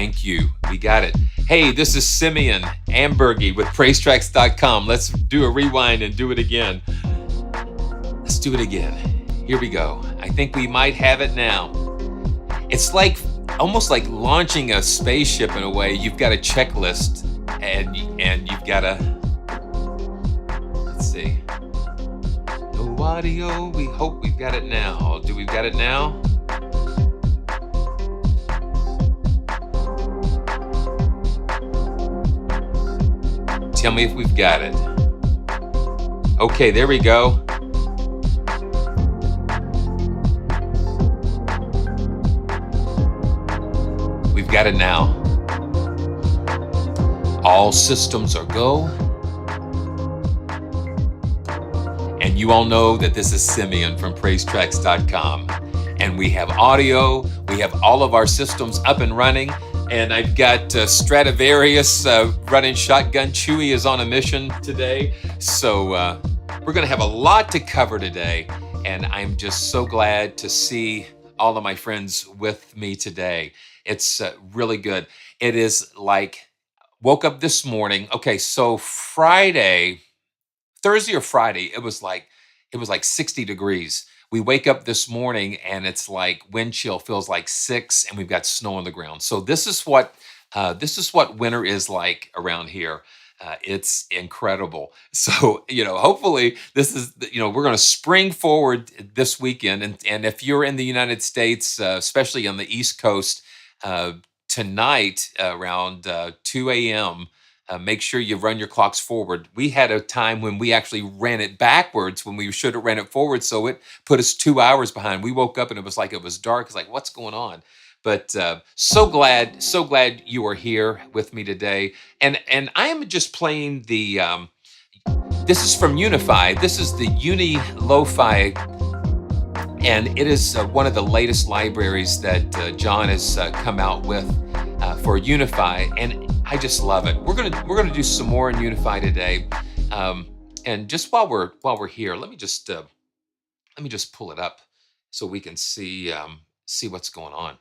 Thank you. We got it. Hey, this is Simeon Ambergy with PraiseTracks.com. Let's do a rewind and do it again. Let's do it again. Here we go. I think we might have it now. It's like almost like launching a spaceship in a way. You've got a checklist and you've got to, let's see. No audio. We hope we've got it now. Do we got it now? Tell me if we've got it. Okay, there we go. We've got it now. All systems are go. And you all know that this is Simeon from PraiseTracks.com. And we have audio. We have all of our systems up and running. And I've got Stradivarius running shotgun. Chewy is on a mission today. So we're going to have a lot to cover today. And I'm just so glad to see all of my friends with me today. It's really good. It is like, woke up this morning. Okay, so Thursday or Friday, it was like 60 degrees. We wake up this morning and it's like wind chill feels like 6 and we've got snow on the ground. So this is what winter is like around here. It's incredible. So, hopefully this is, we're going to spring forward this weekend. And if you're in the United States, especially on the East Coast, tonight around 2 a.m., make sure you run your clocks forward. We had a time when we actually ran it backwards when we should have ran it forward. So it put us 2 hours behind. We woke up and it was like it was dark. It's like, what's going on? But so glad you are here with me today. And I am just playing the, this is from Unify. This is the UNI-LoFi. And it is one of the latest libraries that John has come out with for Unify. And I just love it. We're gonna do some more in Unify today, and just while we're here, let me just pull it up so we can see what's going on.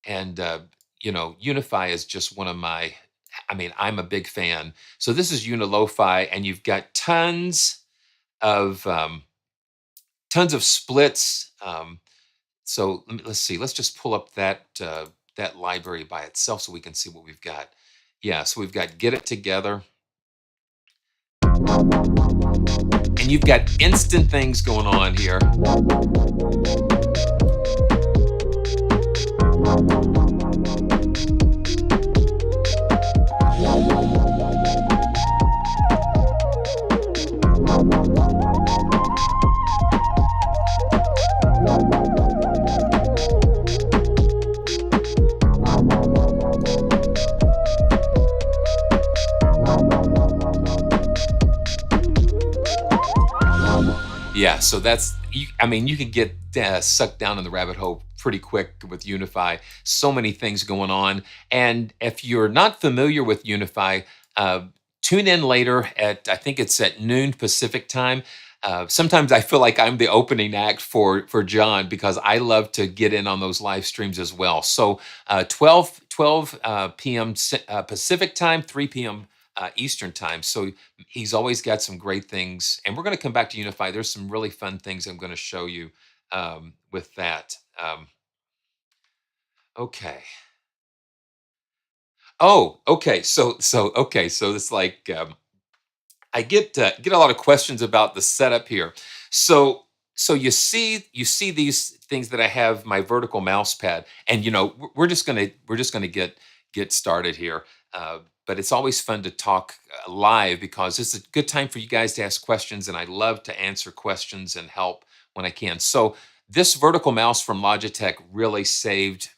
And Unify is just one of my. I'm a big fan. So this is UNI-LoFi, and you've got tons of splits. So let's see. Let's just pull up that library by itself so we can see what we've got. Yeah, so we've got Get It Together. And you've got instant things going on here. Yeah, so that's, you can get sucked down in the rabbit hole pretty quick with Unify. So many things going on. And if you're not familiar with Unify, tune in later I think it's at noon Pacific time. Sometimes I feel like I'm the opening act for John because I love to get in on those live streams as well. So 12 p.m. Pacific time, 3 p.m. Eastern time. So he's always got some great things. And we're going to come back to Unify. There's some really fun things I'm going to show you with that. Okay. Oh, okay. So it's like I get a lot of questions about the setup here. So you see these things that I have my vertical mouse pad, and we're just gonna get started here. But it's always fun to talk live because it's a good time for you guys to ask questions, and I love to answer questions and help when I can. So this vertical mouse from Logitech really saved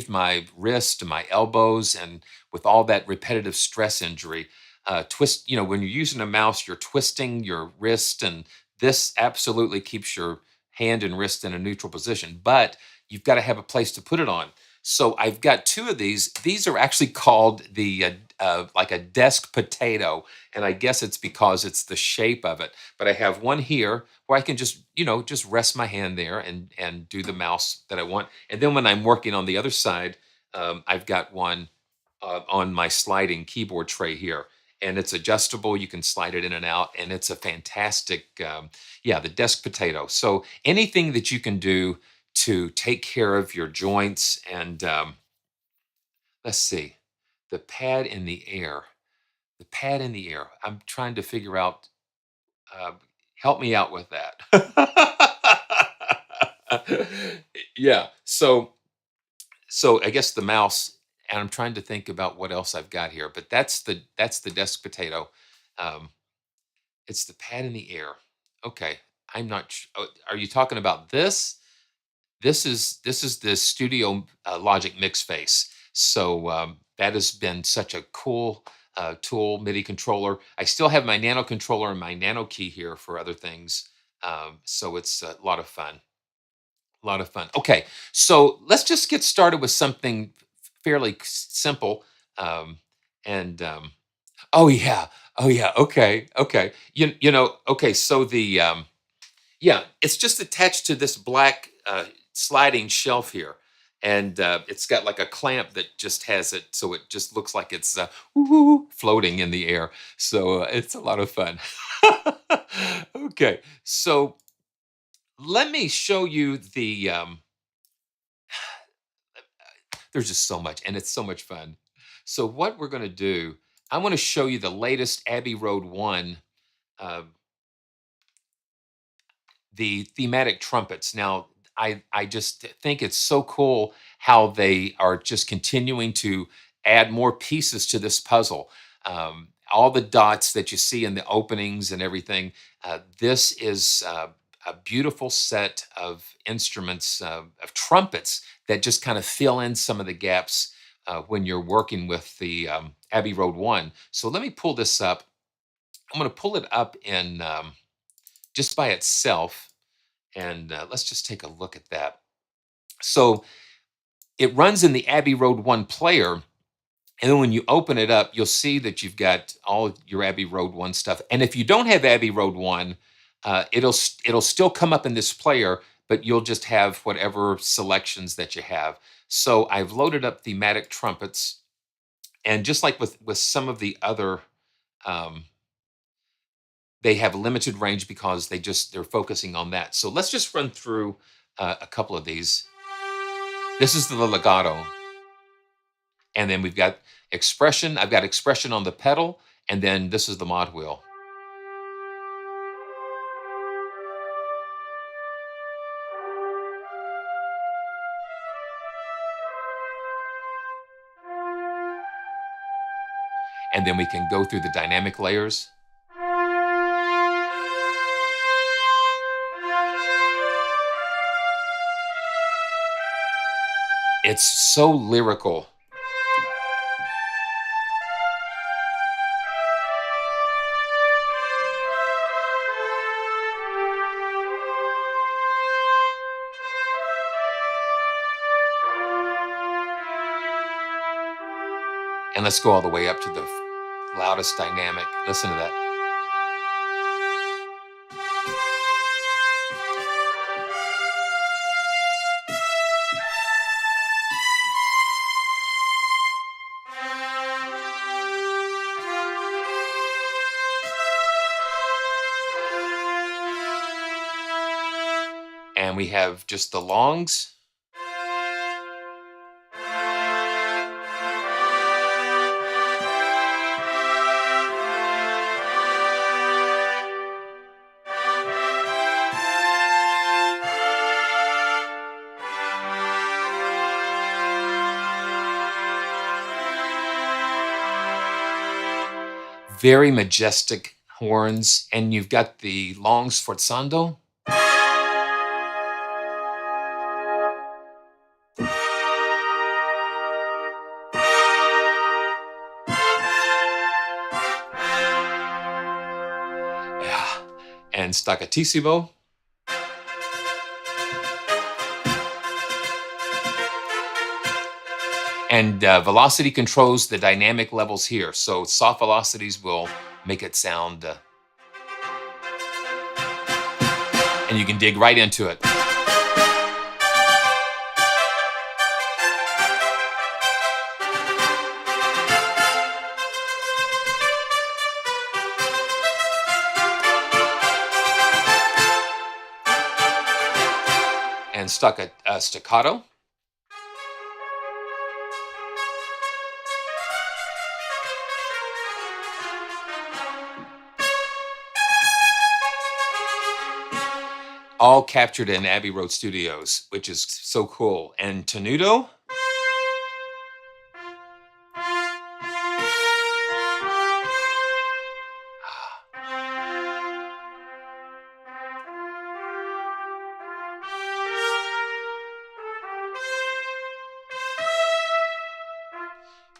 my wrist and my elbows, and with all that repetitive stress injury, when you're using a mouse, you're twisting your wrist, and this absolutely keeps your hand and wrist in a neutral position, but you've got to have a place to put it on. So I've got two of these. These are actually called the like a desk potato, and I guess it's because it's the shape of it. But I have one here where I can just, just rest my hand there and do the mouse that I want. And then when I'm working on the other side, I've got one on my sliding keyboard tray here, and it's adjustable. You can slide it in and out, and it's a fantastic, yeah, the desk potato. So anything that you can do to take care of your joints and let's see, the pad in the air, the pad in the air. I'm trying to figure out. Uh, Help me out with that. Yeah. So I guess the mouse, and I'm trying to think about what else I've got here, but that's the desk potato. Um, it's the pad in the air. Okay, I'm not. Are you talking about this? This is the Studio Logic Mix Face. So that has been such a cool tool, MIDI controller. I still have my Nano controller and my Nano key here for other things. So it's a lot of fun. A lot of fun. Okay, so let's just get started with something fairly simple. Um, and oh yeah, oh yeah. Okay, okay. Okay. So the yeah, it's just attached to this black sliding shelf here, and it's got like a clamp that just has it, so it just looks like it's floating in the air. So it's a lot of fun. Okay, so let me show you the. There's just so much, and it's so much fun. So what we're going to do, I want to show you the latest Abbey Road One, uh, the thematic trumpets. Now, I just think it's so cool how they are just continuing to add more pieces to this puzzle. All the dots that you see in the openings and everything. This is a beautiful set of instruments, of trumpets that just kind of fill in some of the gaps when you're working with the Abbey Road One. So let me pull this up. I'm going to pull it up in just by itself, and let's just take a look at that. So it runs in the Abbey Road One player. And then when you open it up, you'll see that you've got all of your Abbey Road One stuff. And if you don't have Abbey Road One, it'll still come up in this player, but you'll just have whatever selections that you have. So I've loaded up thematic trumpets, and just like with some of the other, um, they have limited range because they're focusing on that. So let's just run through a couple of these. This is the legato. And then we've got expression. I've got expression on the pedal. And then this is the mod wheel. And then we can go through the dynamic layers. It's so lyrical. And let's go all the way up to the loudest dynamic. Listen to that. And we have just the longs. Very majestic horns, and you've got the long sforzando. Yeah, and staccatissimo. And velocity controls the dynamic levels here. So soft velocities will make it sound, and you can dig right into it. And staccato. All captured in Abbey Road Studios, which is so cool. And tenuto.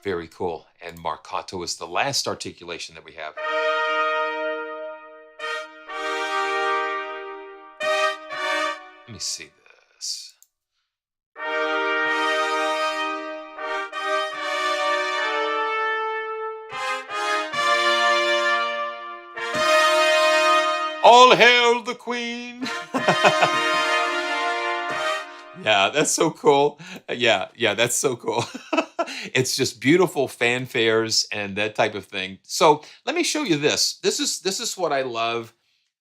Very cool. And marcato is the last articulation that we have. Let me see this. All hail the Queen. Yeah, that's so cool. Yeah, that's so cool. It's just beautiful fanfares and that type of thing. So let me show you this. This is what I love.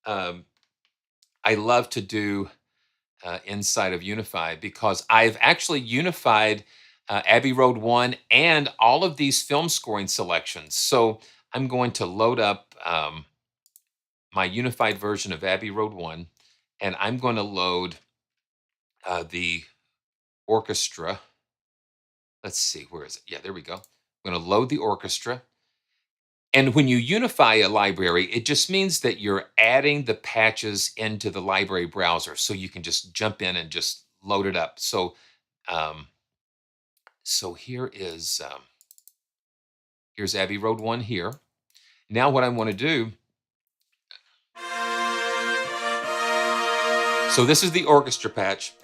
I love to do inside of Unify, because I've actually unified Abbey Road 1 and all of these film scoring selections. So I'm going to load up my unified version of Abbey Road 1, and I'm going to load the orchestra. Let's see, where is it? Yeah, there we go. I'm going to load the orchestra. And when you unify a library, it just means that you're adding the patches into the library browser, so you can just jump in and just load it up. So, here is here's Abbey Road 1 here. Now what I want to do, so this is the orchestra patch.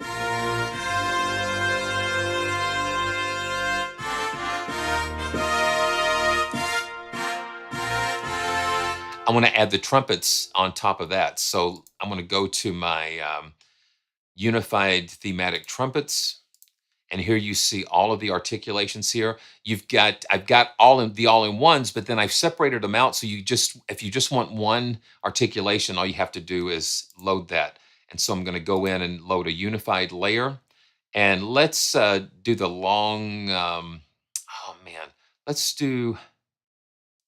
I want to add the trumpets on top of that. So I'm going to go to my unified thematic trumpets. And here you see all of the articulations here. I've got all-in-ones, but then I've separated them out. So if you just want one articulation, all you have to do is load that. And so I'm going to go in and load a unified layer. And let's do the long, oh man, let's do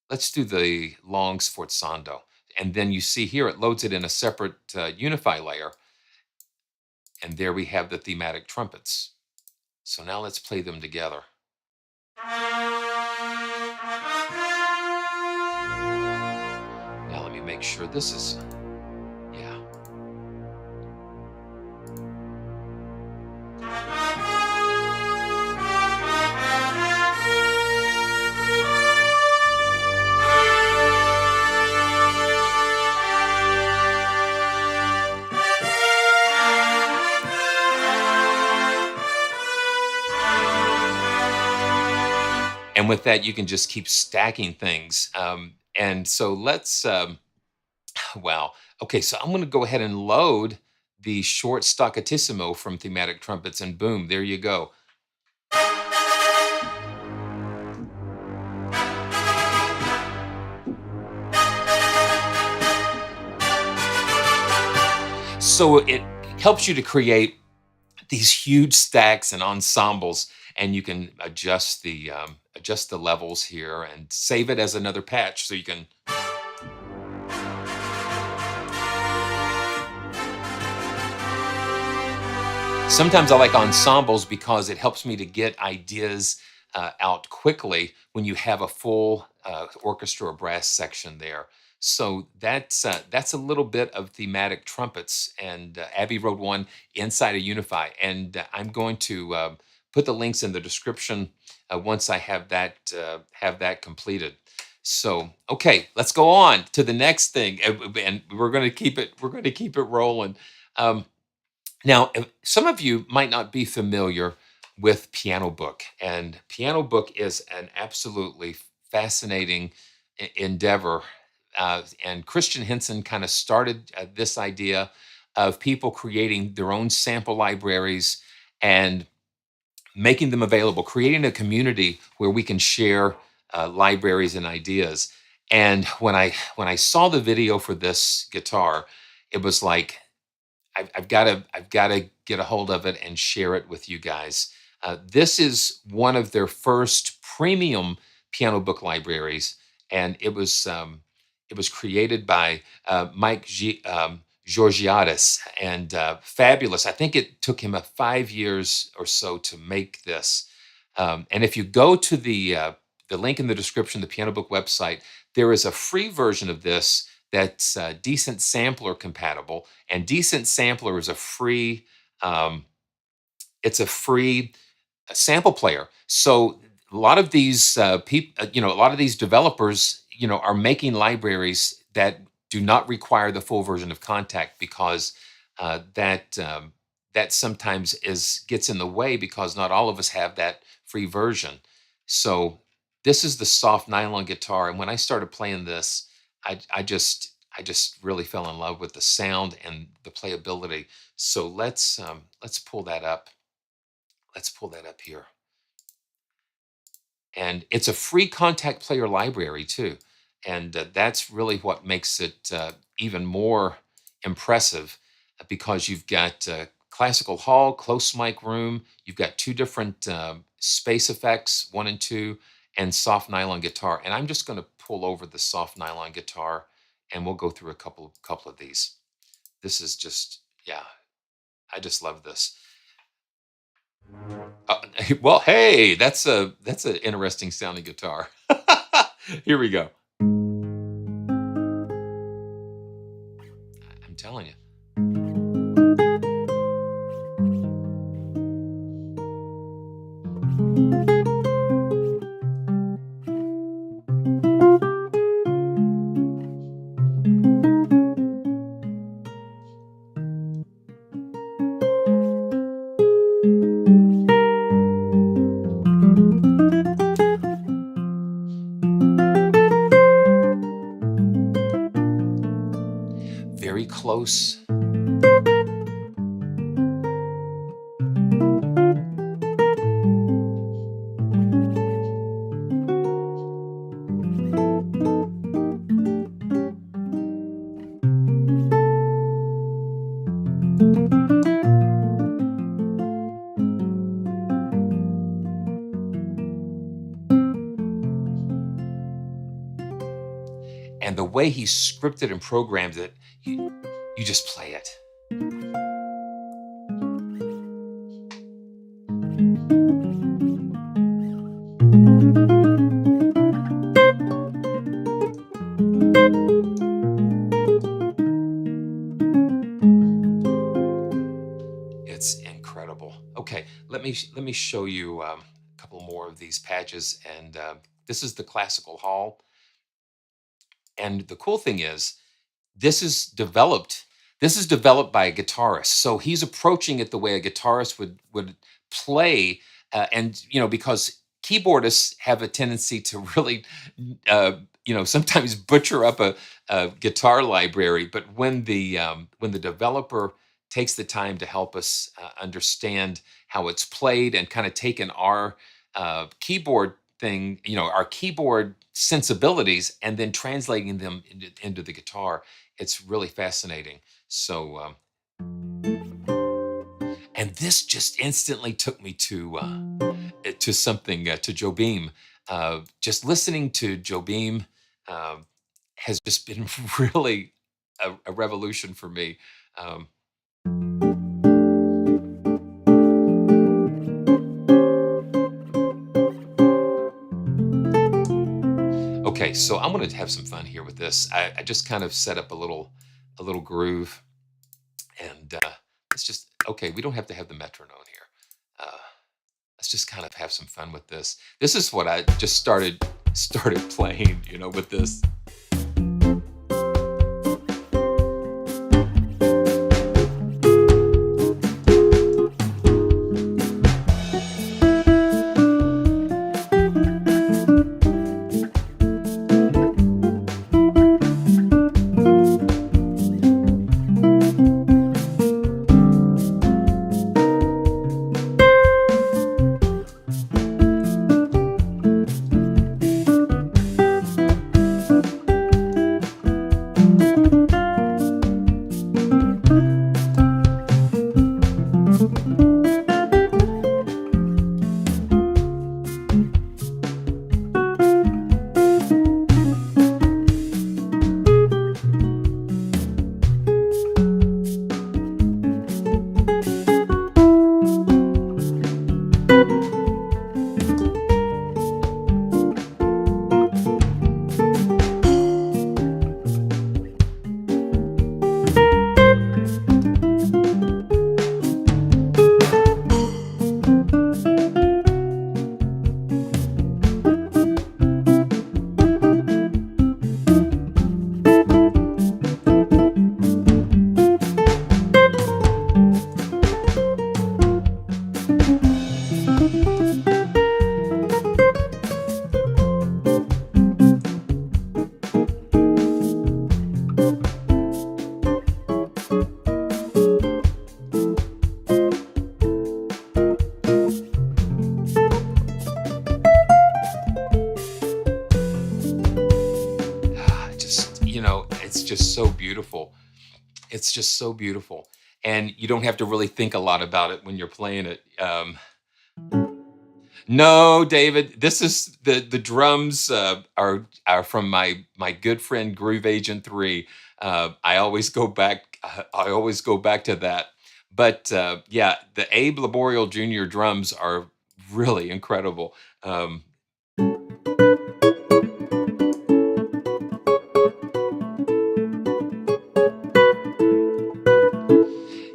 the long sforzando. And then you see here, it loads it in a separate Unify layer. And there we have the thematic trumpets. So now let's play them together. Now let me make sure this is, yeah. And with that, you can just keep stacking things. And so let's, wow. Okay, so I'm going to go ahead and load the short staccatissimo from Thematic Trumpets, and boom, there you go. So it helps you to create these huge stacks and ensembles, and you can adjust the levels here and save it as another patch, so you can. Sometimes I like ensembles because it helps me to get ideas out quickly when you have a full orchestra or brass section there. So that's a little bit of Thematic Trumpets and Abbey Road 1 inside of Unify. And I'm going to put the links in the description once I have that completed. So, okay, let's go on to the next thing, and we're going to keep it rolling. Now, some of you might not be familiar with Pianobook. And Pianobook is an absolutely fascinating endeavor. And Christian Henson kind of started this idea of people creating their own sample libraries and making them available, creating a community where we can share libraries and ideas. And when I saw the video for this guitar, it was like, I've got to get a hold of it and share it with you guys. This is one of their first premium piano book libraries, and it was created by Mike Georgiades, and fabulous. I think it took him 5 years or so to make this. And if you go to the link in the description, the Piano Book website, there is a free version of this that's Decent Sampler compatible, and Decent Sampler is a free. It's a free sample player. So a lot of these people, a lot of these developers, are making libraries that do not require the full version of Kontakt, because that sometimes gets in the way, because not all of us have that free version. So this is the soft nylon guitar, and when I started playing this, I just really fell in love with the sound and the playability. So let's pull that up. Let's pull that up here. And it's a free Kontakt Player library too. And that's really what makes it even more impressive, because you've got classical hall, close mic room, you've got 2 different space effects, 1 and 2, and soft nylon guitar. And I'm just going to pull over the soft nylon guitar, and we'll go through a couple of these. This is just, yeah, I just love this. Well, hey, that's an interesting sounding guitar. Here we go. I'm telling you. Very close. And the way he scripted and programmed it, you just play it. It's incredible. Okay, let me show you a couple more of these patches, and this is the classical hall. And the cool thing is, this is developed by a guitarist. So he's approaching it the way a guitarist would play, and because keyboardists have a tendency to really, sometimes butcher up a guitar library. But when the developer takes the time to help us understand how it's played, and kind of taken our keyboard thing, our keyboard sensibilities, and then translating them into the guitar, it's really fascinating. So, and this just instantly took me to something, to Jobim. Just listening to Jobim has just been really a revolution for me. Okay, so I'm going to have some fun here with this. I just kind of set up a little groove, and let's just, okay, we don't have to have the metronome here. Let's just kind of have some fun with this. This is what I just started playing, with this. just so beautiful. It's just so beautiful. And you don't have to really think a lot about it when you're playing it. No, David, this is the drums are from my good friend Groove Agent 3. I always go back to that. But yeah, the Abe Laboriel Jr. drums are really incredible.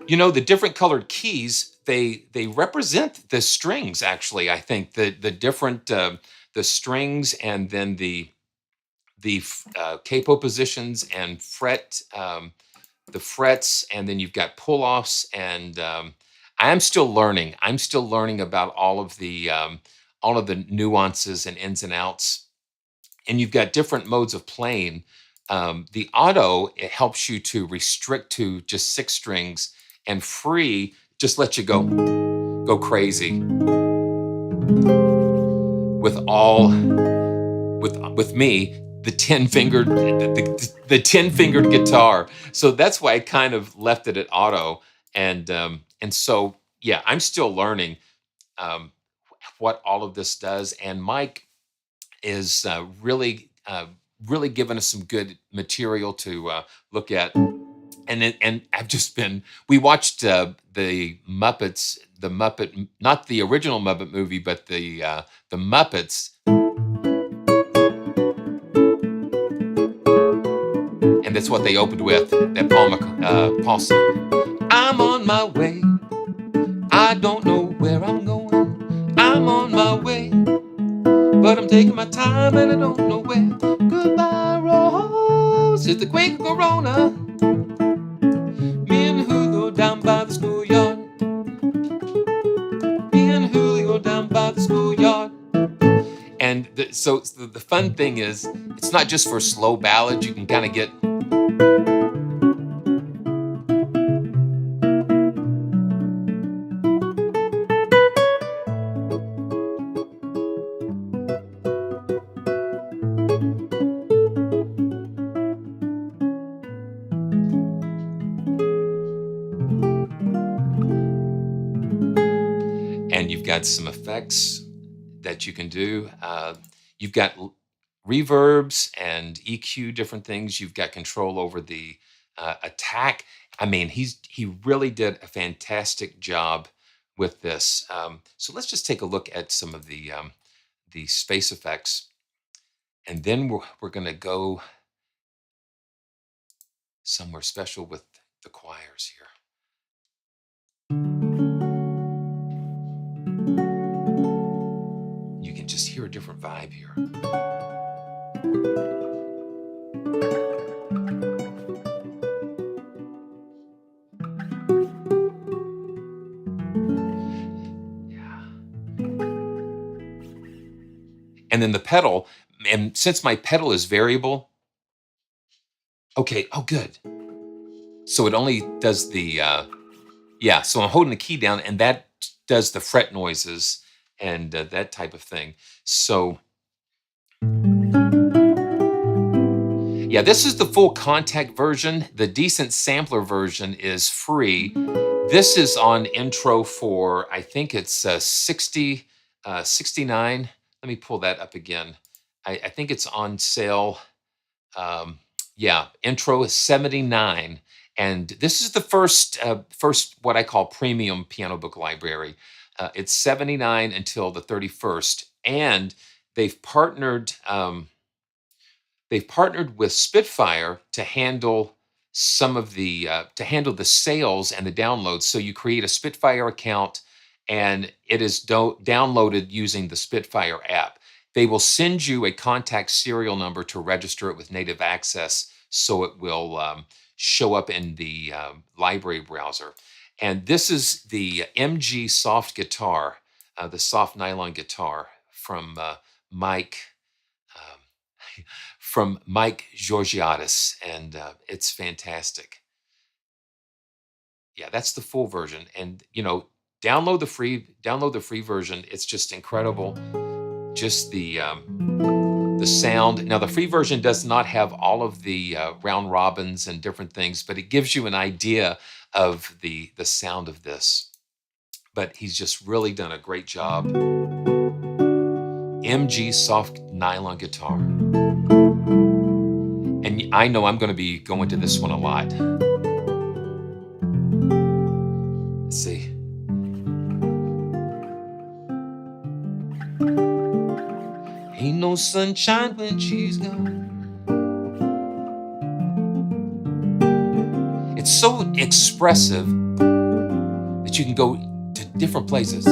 You know, the different colored keys, they represent the strings, actually. I think the different the strings, and then the capo positions and the frets, and then you've got pull-offs, and I'm still learning. I'm still learning about all of the nuances and ins and outs. And you've got different modes of playing. The auto, it helps you to restrict to just 6 strings, and free just lets you go crazy with all with me, the 10-fingered the 10-fingered guitar. So that's why I kind of left it at auto. And so yeah, I'm still learning what all of this does. And Mike is really giving us some good material to look at. And I've just been. We watched the Muppets, not the original Muppet movie, but the Muppets, and that's what they opened with. That Paul song. I'm on my way. I don't know where I'm going. I'm on my way, but I'm taking my time and I don't know where. Goodbye, Rose. It's the Quaker Corona. Me and Julio down by the schoolyard. Me and Julio down by the schoolyard. And so the fun thing is, it's not just for slow ballads. You can kind of get. And you've got some effects that you can do. You've got reverbs and EQ, different things. You've got control over the attack. I mean, he really did a fantastic job with this. So let's just take a look at some of the space effects, and then we're going to go somewhere special with the choirs here. You can just hear a different vibe here. And then the pedal, and since my pedal is variable, okay, oh good. So it only does the, yeah, so I'm holding the key down and that does the fret noises and that type of thing. So, yeah, this is the full Kontakt version. The decent sampler version is free. This is on intro for, I think it's 69. Let me pull that up again. I think it's on sale. Yeah, intro is 79. And this is the first what I call premium piano book library. It's 79 until the 31st. And they've partnered with Spitfire to handle some of the sales and the downloads. So you create a Spitfire account and it is downloaded using the Spitfire app. They will send you a Kontakt serial number to register it with native access, so it will show up in the library browser. And this is the MG soft guitar, the soft nylon guitar from Mike Georgiades, and it's fantastic. Yeah, that's the full version, and download the free version. It's just incredible. Just the the sound. Now, the free version does not have all of the round robins and different things, but it gives you an idea of the sound of this. But he's just really done a great job. MG soft nylon guitar. And I know I'm going to be going to this one a lot. Let's see. Ain't no sunshine when she's gone. It's so expressive that you can go to different places.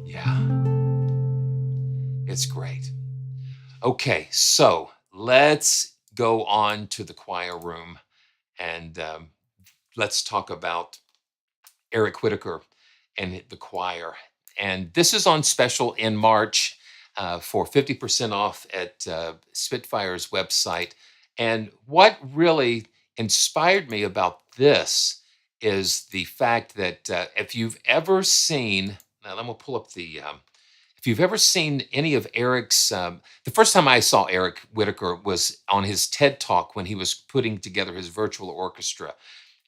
Yeah, it's great. Okay, so let's go on to the choir room and let's talk about Eric Whitacre and the choir. And this is on special in March for 50% off at Spitfire's website. And what really inspired me about this is the fact that if you've ever seen, now I'm gonna pull up the, if you've ever seen any of Eric's, the first time I saw Eric Whitacre was on his TED Talk when he was putting together his virtual orchestra.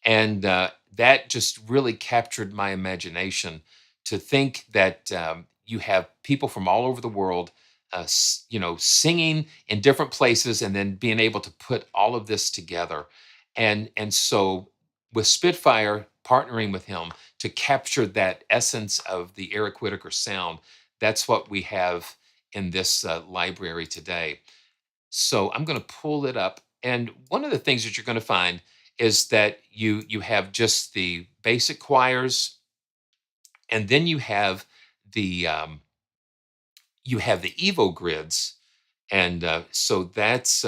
And that just really captured my imagination to think that you have people from all over the world, singing in different places and then being able to put all of this together. And so with Spitfire partnering with him to capture that essence of the Eric Whitacre sound, that's what we have in this library today. So I'm going to pull it up. And one of the things that you're going to find is that you have just the basic choirs, and then you have the Evo grids, and so that's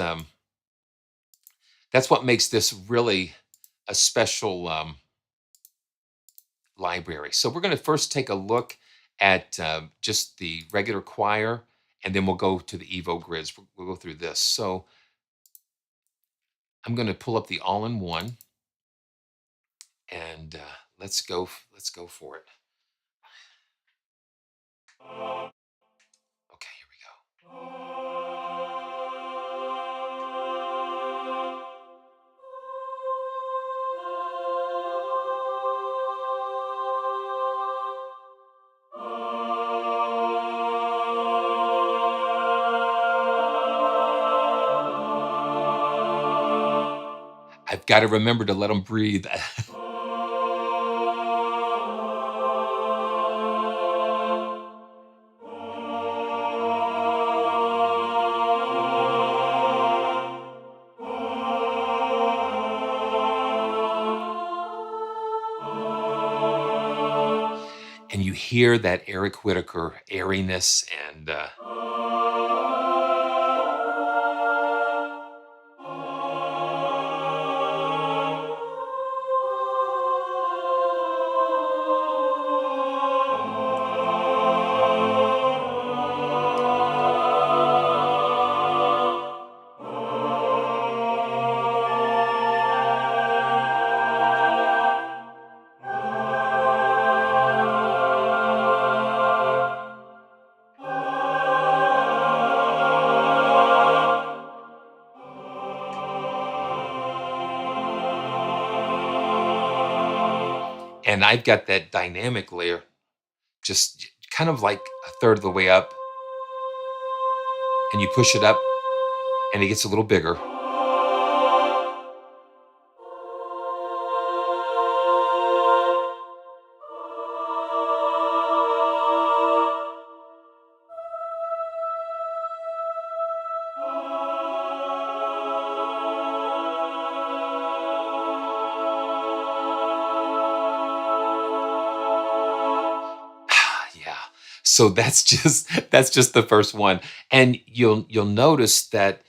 what makes this really a special library. So we're going to first take a look at just the regular choir, and then we'll go to the Evo grids. We'll go through this. So I'm going to pull up the all-in-one, and let's go for it. Okay, here we go. I've got to remember to let them breathe. And you hear that Eric Whitacre airiness and I've got that dynamic layer just kind of like a third of the way up, and you push it up and it gets a little bigger. Yeah. So that's just the first one. And you'll notice that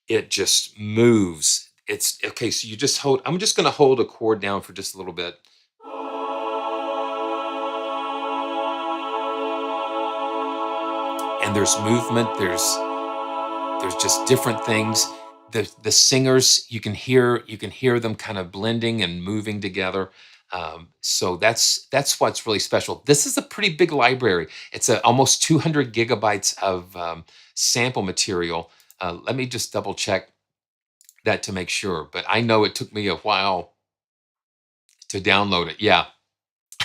it just moves. It's okay. So you just hold, I'm just going to hold a chord down for just a little bit. And there's movement. There's just different things. The singers, you can hear them kind of blending and moving together. So that's what's really special. This is a pretty big library. It's almost 200 gigabytes of sample material. Let me just double check that to make sure. But I know it took me a while to download it. Yeah,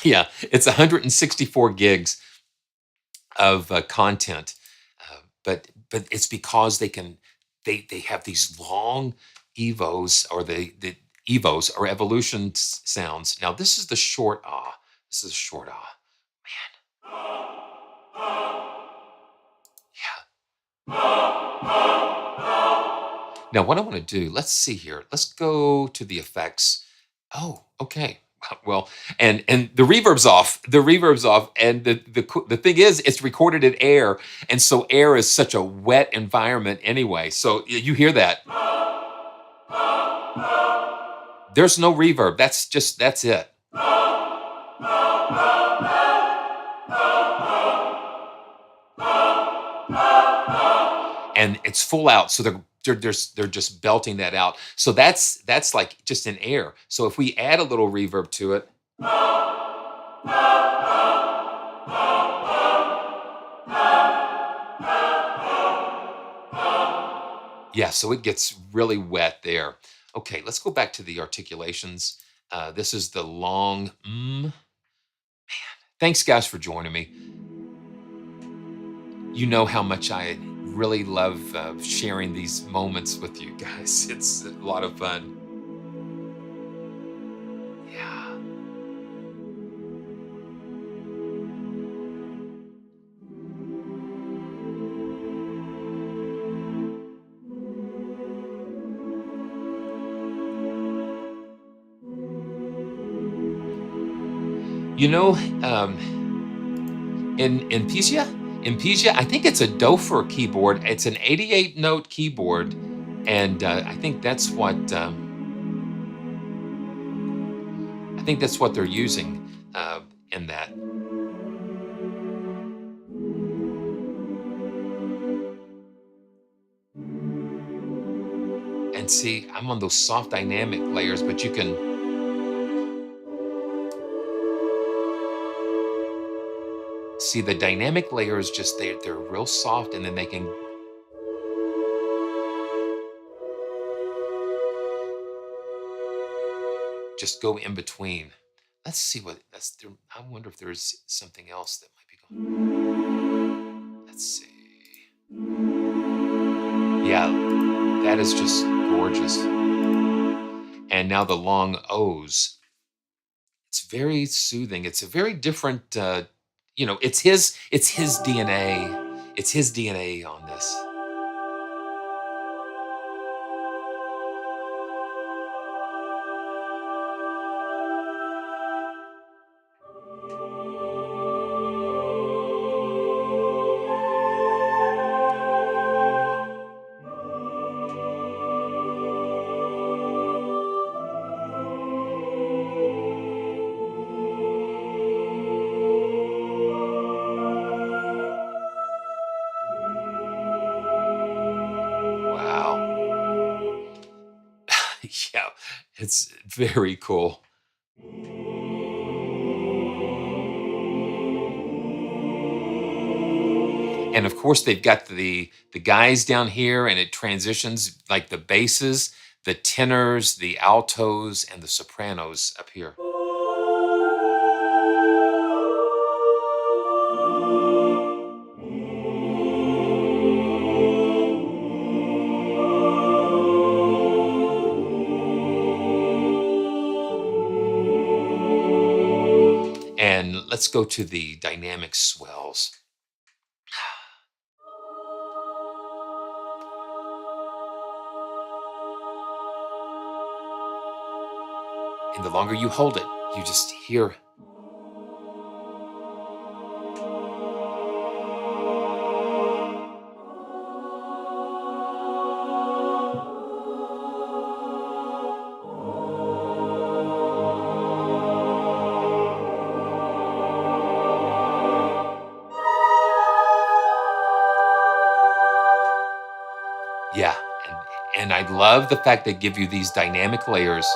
yeah, it's 164 gigs of content, but it's because they have these long evos, or the evos or evolution sounds. Now this is the short ah. This is a short ah. Now what I want to do, let's see here. Let's go to the effects. Oh, okay. Well, and the reverb's off. The reverb's off, and the thing is, it's recorded in Air, and so Air is such a wet environment anyway. So you hear that. There's no reverb. That's it. And it's full out, so they're just belting that out. So that's like just in Air. So if we add a little reverb to it, yeah, so it gets really wet there. Okay, let's go back to the articulations. This is the long Thanks, guys, for joining me. You know how much I really love sharing these moments with you guys. It's a lot of fun. Yeah. You know, in Imperia, I think it's a Dofer keyboard. It's an 88 note keyboard, and I think that's what they're using in that. And see, I'm on those soft dynamic layers, but you can see the dynamic layers, just they're real soft, and then they can just go in between. Let's see what that's there. I wonder if there's something else that might be going. Let's see. Yeah, that is just gorgeous. And now the long O's. It's very soothing. It's a very different, it's his DNA. It's his DNA on this. Yeah, it's very cool. And of course, they've got the guys down here, and it transitions like the basses, the tenors, the altos, and the sopranos up here. And let's go to the dynamic swells. And the longer you hold it, you just hear. Yeah, and I love the fact they give you these dynamic layers.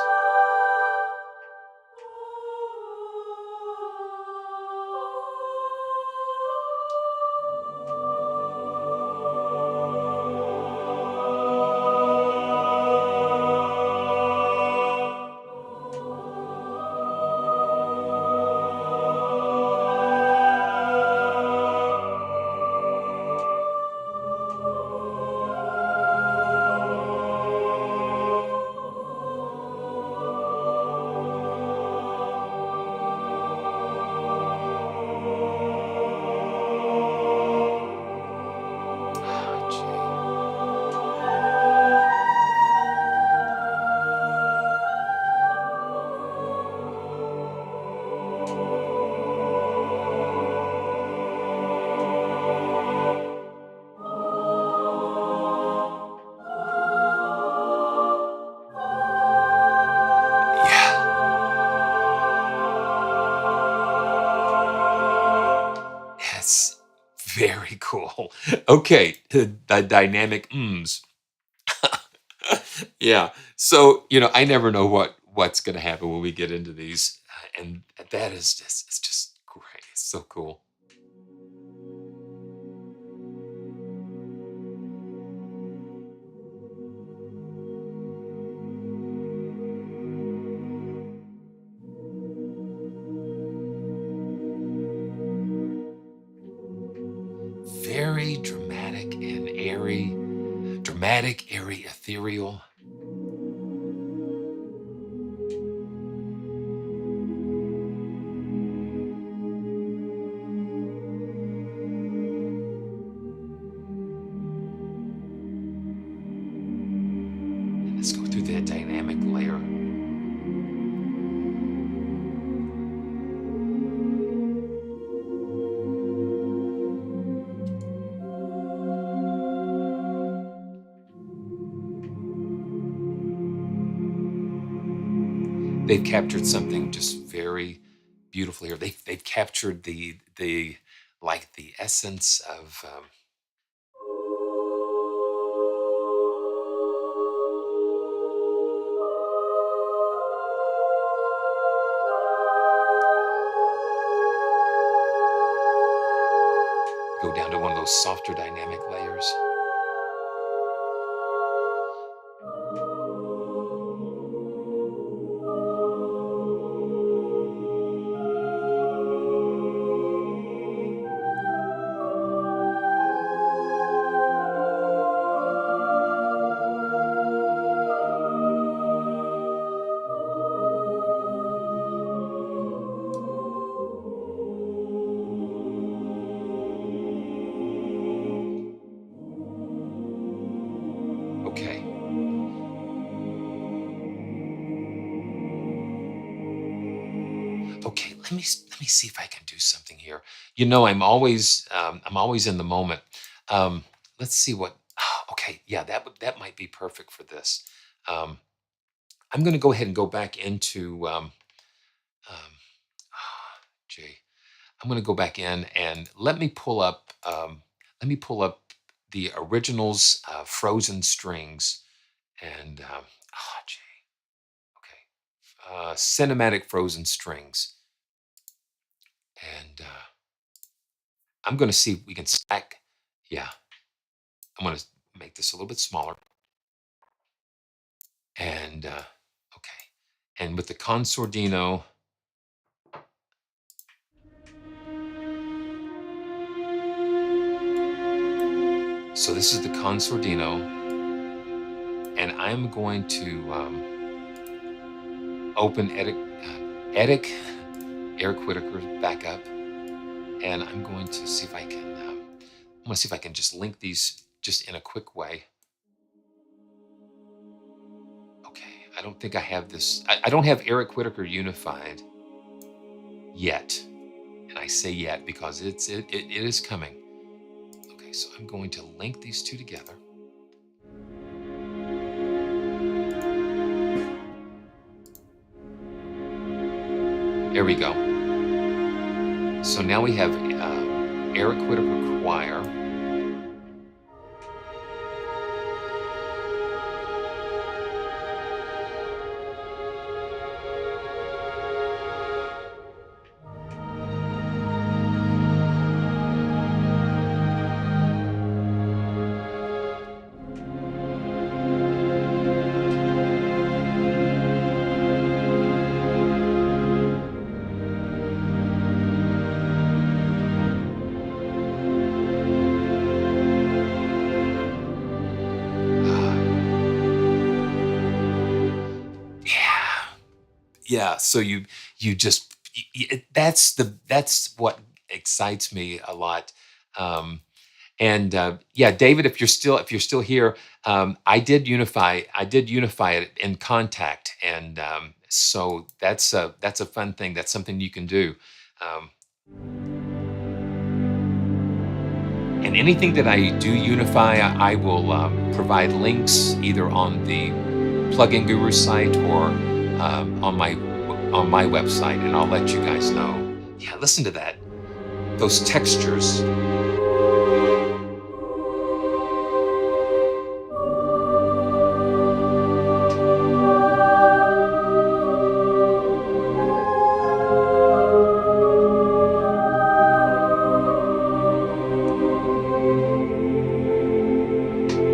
That's very cool. Okay, the dynamic ums. Yeah. So, I never know what's going to happen when we get into these, and that is just it's just great. It's so cool. Very dramatic and airy, dramatic, airy, ethereal. Let's go through that dynamic layer. They've captured something just very beautifully here. They've captured the like the essence of go down to one of those softer dynamic layers. Okay. Okay, let me see if I can do something here. I'm always in the moment. Let's see what. Okay, yeah, that might be perfect for this. Um, I'm going to go ahead and go back into. Um, gee, I'm going to go back in and let me pull up. The originals, frozen strings, and gee, okay, cinematic frozen strings, and I'm going to see if we can stack. Yeah, I'm going to make this a little bit smaller. And okay, and with the consordino, so this is the consordino, and I'm going to open Eric Whitacre back up, and I'm going to see if I can. I'm going to see if I can just link these just in a quick way. Okay, I don't think I have this. I don't have Eric Whitacre unified yet, and I say yet because it is coming. Okay, so I'm going to link these two together. There we go. So now we have Eric Whitacre choir. yeah. So you just that's what excites me a lot. Um, and yeah, David, if you're still here, I did unify it in Kontakt, and so that's a fun thing. That's something you can do. Um, and anything that I do unify, I will provide links either on the Plugin Guru site or on my website, and I'll let you guys know. Yeah, listen to that. Those textures.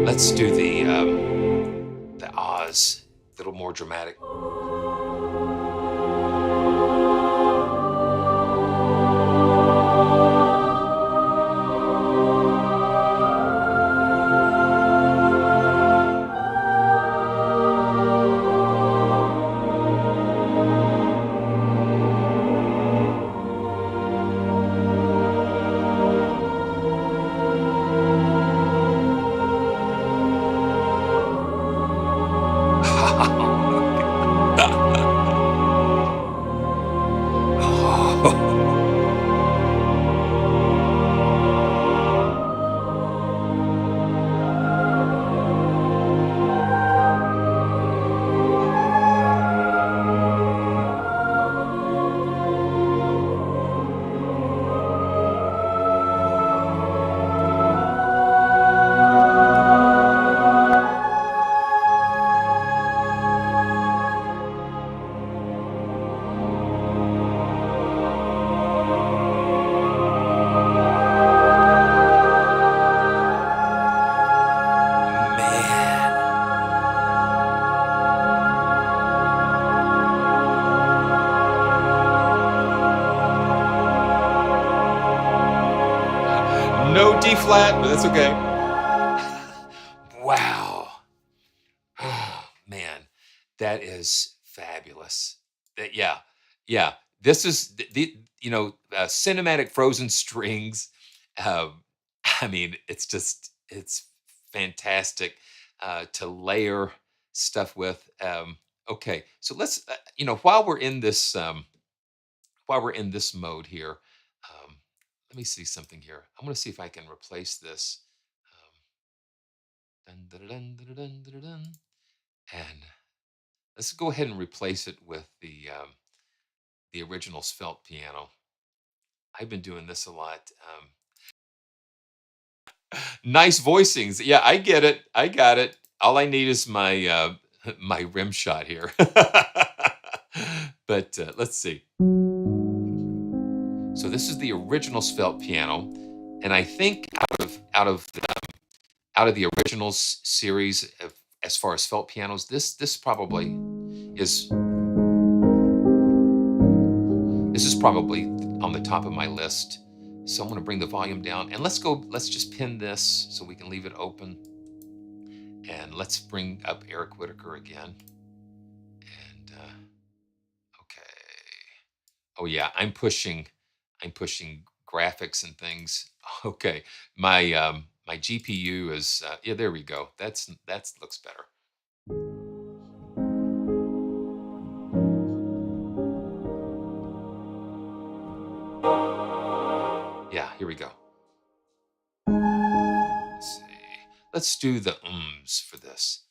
Let's do the Oz, a little more dramatic. No D flat, but that's okay. Wow. Oh, man, that is fabulous. Yeah. This is cinematic frozen strings. Um, I mean, it's fantastic to layer stuff with. Okay, so let's while we're in this mode here, um, let me see something here. I'm going to see if I can replace this. Dun, dun, dun, dun, dun, dun, dun, and let's go ahead and replace it with the original Svelte piano. I've been doing this a lot. Nice voicings. Yeah, I get it. I got it. All I need is my my rim shot here. But let's see. So this is the original Svelte piano, and I think out of the originals series as far as Svelte pianos, this probably is probably on the top of my list. So I'm going to bring the volume down, and let's just pin this so we can leave it open. And let's bring up Eric Whitacre again. And okay. Oh yeah, I'm pushing graphics and things. Okay, my my GPU is yeah, there we go. That looks better. Yeah, here we go. Let's see. Let's do the ums for this.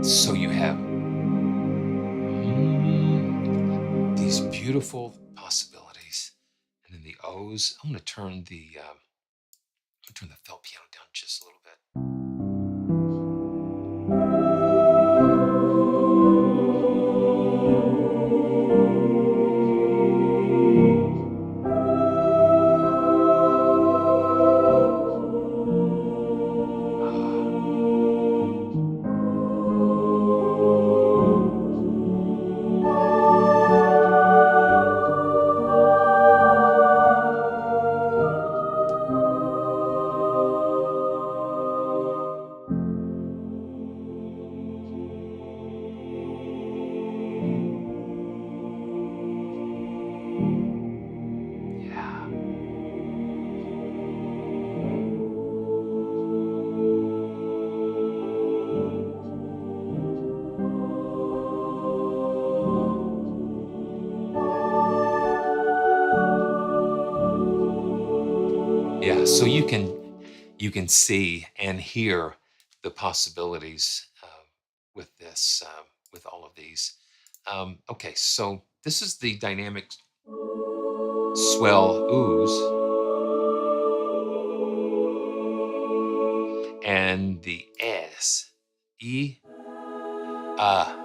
So you have these beautiful possibilities, and then the O's. I'm going to turn the felt piano down just a little bit. Yeah, so you can see and hear the possibilities with this, with all of these. Okay, so this is the dynamic swell ooze and the S, E, yeah.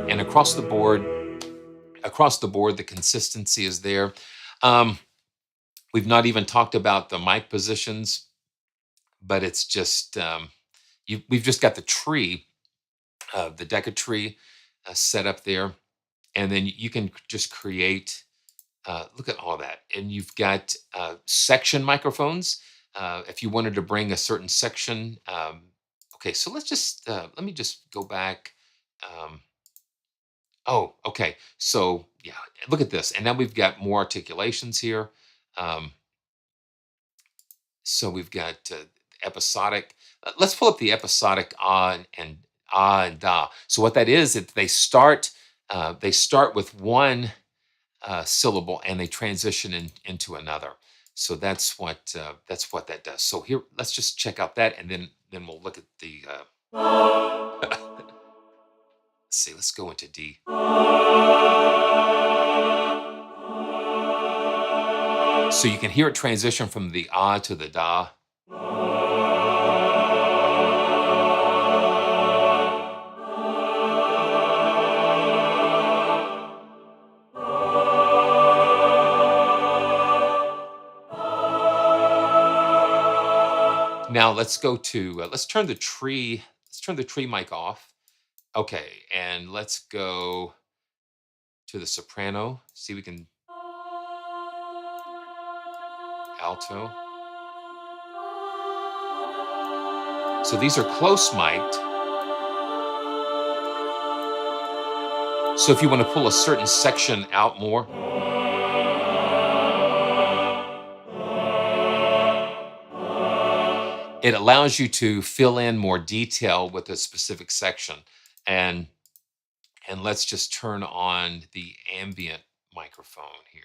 And across the board, the consistency is there. We've not even talked about the mic positions, but it's just we've just got the tree, the Deca tree, set up there, and then you can just create. Look at all that, and you've got section microphones. If you wanted to bring a certain section, okay. So let's just let me just go back. Oh, okay. So yeah, look at this, and now we've got more articulations here. Um, so we've got episodic. Let's pull up the episodic ah and da. So what that is, they start with one syllable and they transition into another. So that's what that does. So here, let's just check out that, and then we'll look at the. Let's see. Let's go into D. So you can hear it transition from the ah to the da. Now let's go to let's turn the tree mic off. Okay, and let's go to the soprano. See, we can alto. So these are close mic'd. So if you want to pull a certain section out more, it allows you to fill in more detail with a specific section. And let's just turn on the ambient microphone here.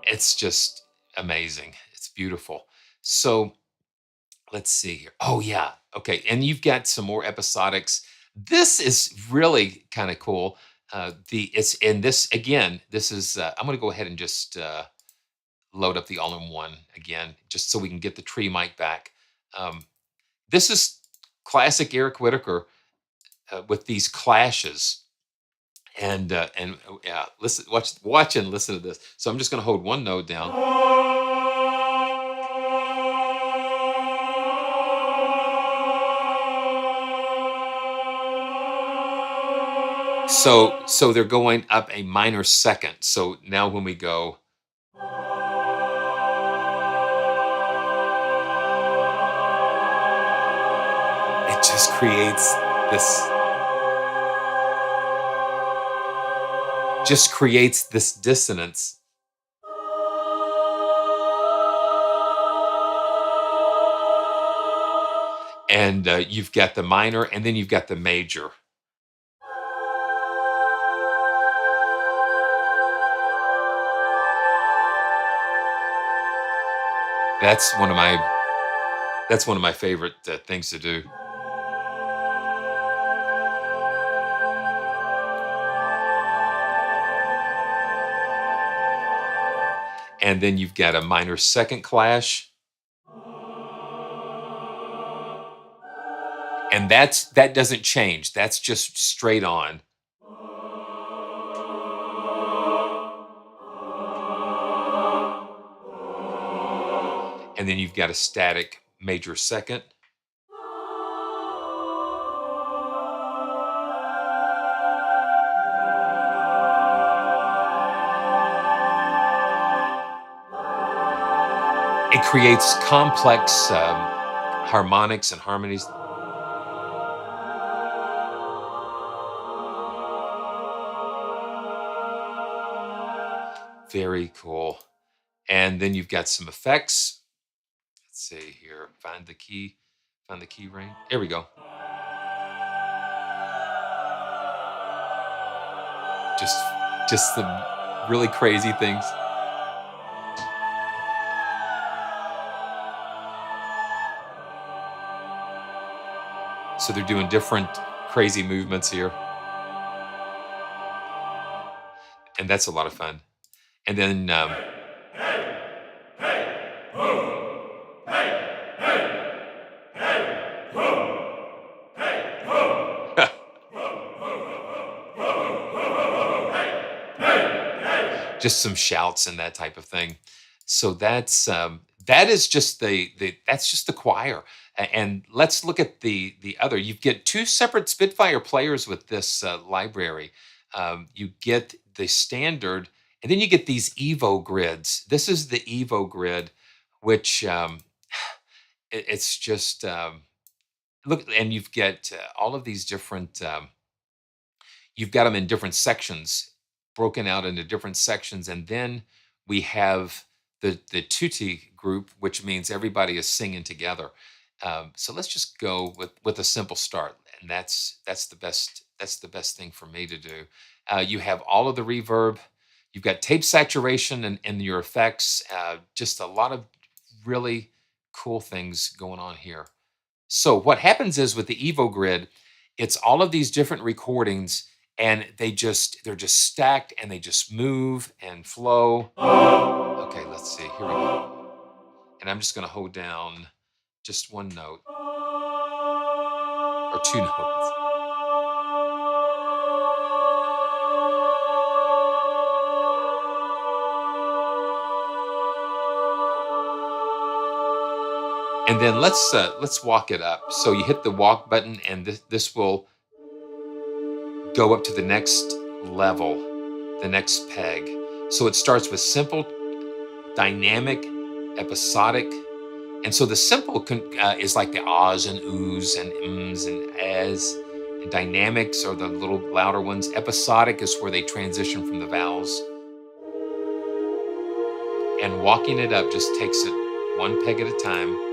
It's just amazing. It's beautiful. So let's see here. Oh yeah. Okay. And you've got some more episodics. This is really kind of cool. It's in this again. This is. I'm going to go ahead and just load up the all-in-one again, just so we can get the tree mic back. This is classic Eric Whitacre with these clashes. And yeah, listen, watch and listen to this. So I'm just going to hold one note down. So they're going up a minor second. So now when we go, just creates this dissonance. And you've got the minor, and then you've got the major. That's one of my favorite things to do. And then you've got a minor second clash. And that doesn't change. That's just straight on. And then you've got a static major second. It creates complex harmonics and harmonies. Very cool. And then you've got some effects. Let's see here. Find the key ring. There we go. Just some really crazy things. So they're doing different crazy movements here. And that's a lot of fun. And then just some shouts and that type of thing. So that is just that's just the choir. And let's look at the other. You get two separate Spitfire players with this library. You get the standard, and then you get these Evo grids. This is the Evo grid, which it's just look, and you've got all of these different. You've got them in different sections, broken out into different sections, and then we have the tutti group, which means everybody is singing together. So let's just go with a simple start, and that's the best thing for me to do. You have all of the reverb, you've got tape saturation and your effects, just a lot of really cool things going on here. So what happens is with the Evo grid, it's all of these different recordings, and they're just stacked, and they just move and flow. Okay, let's see. Here we go. And I'm just going to hold down just one note or two notes. And then let's walk it up. So you hit the walk button, and this will go up to the next level, the next peg. So it starts with simple, dynamic, episodic. And so the simple is like the ahs and oohs and ums and as. And dynamics are the little louder ones. Episodic is where they transition from the vowels. And walking it up just takes it one peg at a time.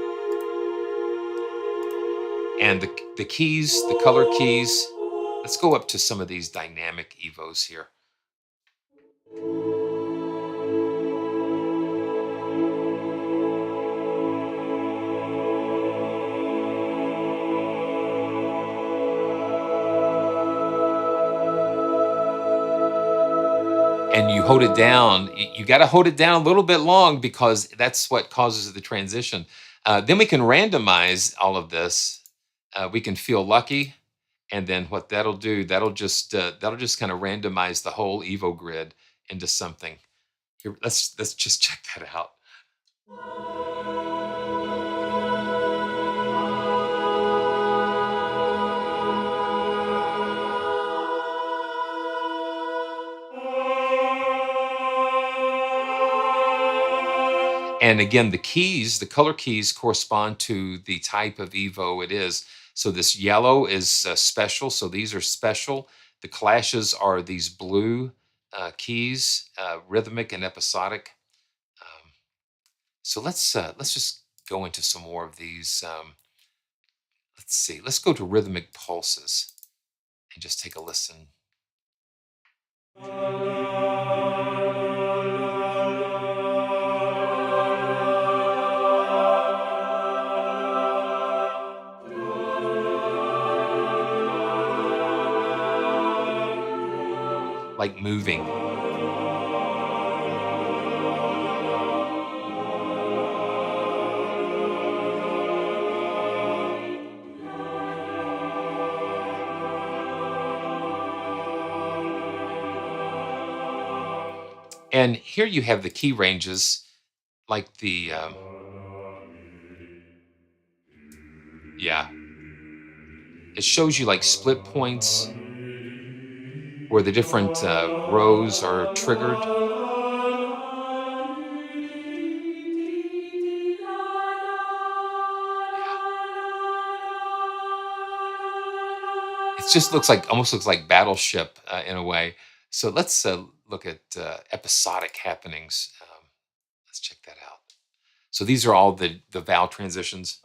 And the keys, the color keys, let's go up to some of these dynamic evos here. And you hold it down. You got to hold it down a little bit long, because that's what causes the transition. Then we can randomize all of this. We can feel lucky, and then what that'll do, that'll just kind of randomize the whole Evo grid into something. Here, let's just check that out. And again, the keys, the color keys, correspond to the type of Evo it is. So this yellow is special. So these are special. The clashes are these blue keys, rhythmic and episodic. Um, so let's just go into some more of these. Let's see. Let's go to rhythmic pulses and just take a listen. Like moving. And here you have the key ranges, like the, yeah. It shows you like split points where the different rows are triggered. It just looks like, almost looks like Battleship in a way. So let's look at episodic happenings. Let's check that out. So these are all the vowel transitions.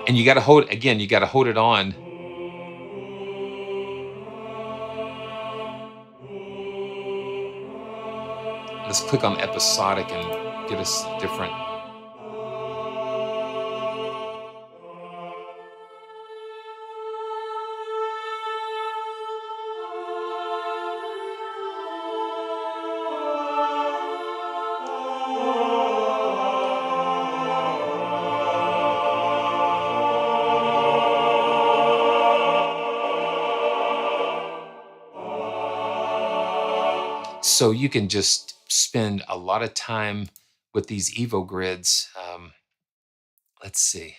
And you got to hold, again, you got to hold it on. Let's click on episodic and get us different. So you can just spend a lot of time with these Evo grids. Let's see.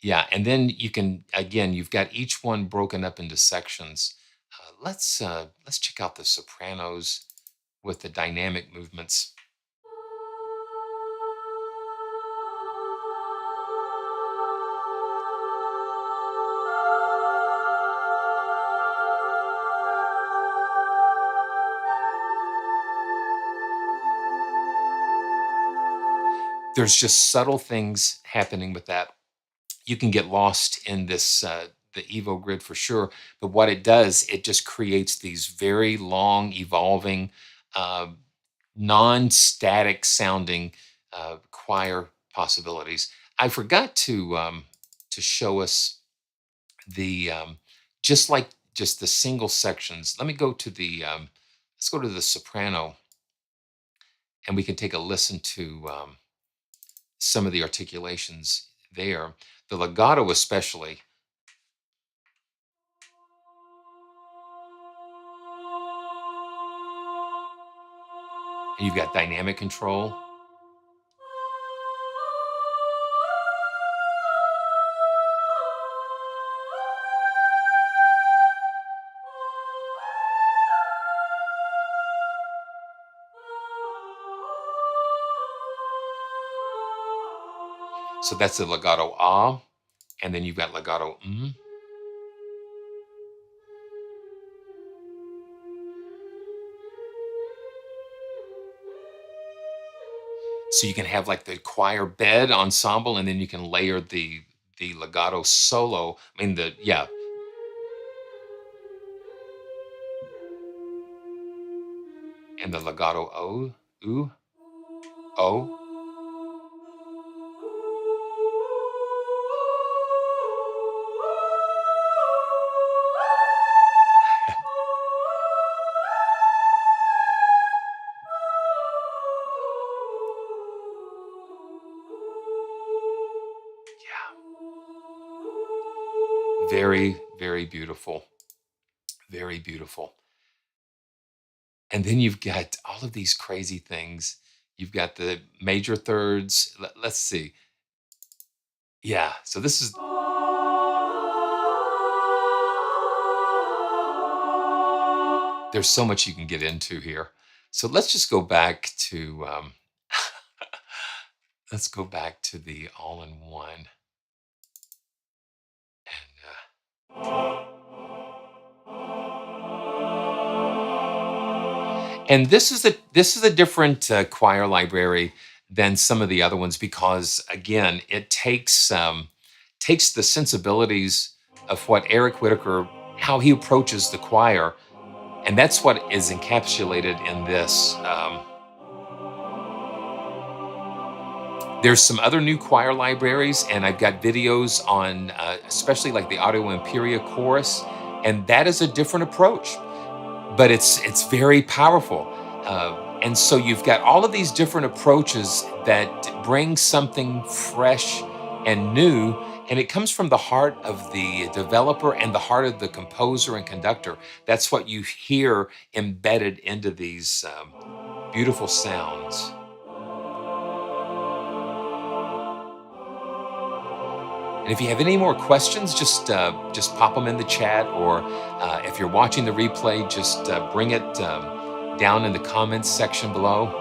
Yeah, and then you can, again, you've got each one broken up into sections. Let's check out the sopranos with the dynamic movements. There's just subtle things happening with that. You can get lost in this the Evo grid for sure, but what it does, it just creates these very long, evolving, uh, non-static sounding choir possibilities. I forgot to show us the just the single sections. Let me go to the let's go to the soprano, and we can take a listen to some of the articulations there. The legato, especially. And you've got dynamic control. So that's the legato ah, and then you've got legato mm. So you can have like the choir bed ensemble, and then you can layer the legato solo. I mean yeah. And the legato o, ooh, o. Very, very beautiful. Very beautiful. And then you've got all of these crazy things. You've got the major thirds. Let's see. Yeah. So this is There's so much you can get into here. So let's just go back to let's go back to the all-in-one. And this is a different choir library than some of the other ones because again, it takes the sensibilities of what Eric Whitacre, how he approaches the choir, and that's what is encapsulated in this. There's some other new choir libraries, and I've got videos on, especially like the Audio Imperia chorus, and that is a different approach, but it's very powerful. And so you've got all of these different approaches that bring something fresh and new, and it comes from the heart of the developer and the heart of the composer and conductor. That's what you hear embedded into these beautiful sounds. And if you have any more questions, just pop them in the chat, or if you're watching the replay, just bring it down in the comments section below.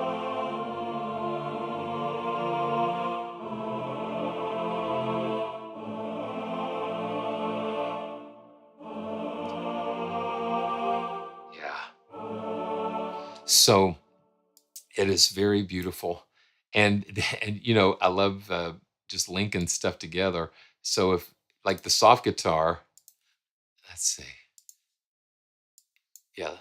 Yeah. So it is very beautiful, and I love just linking stuff together. So if like the soft guitar, let's see, yeah.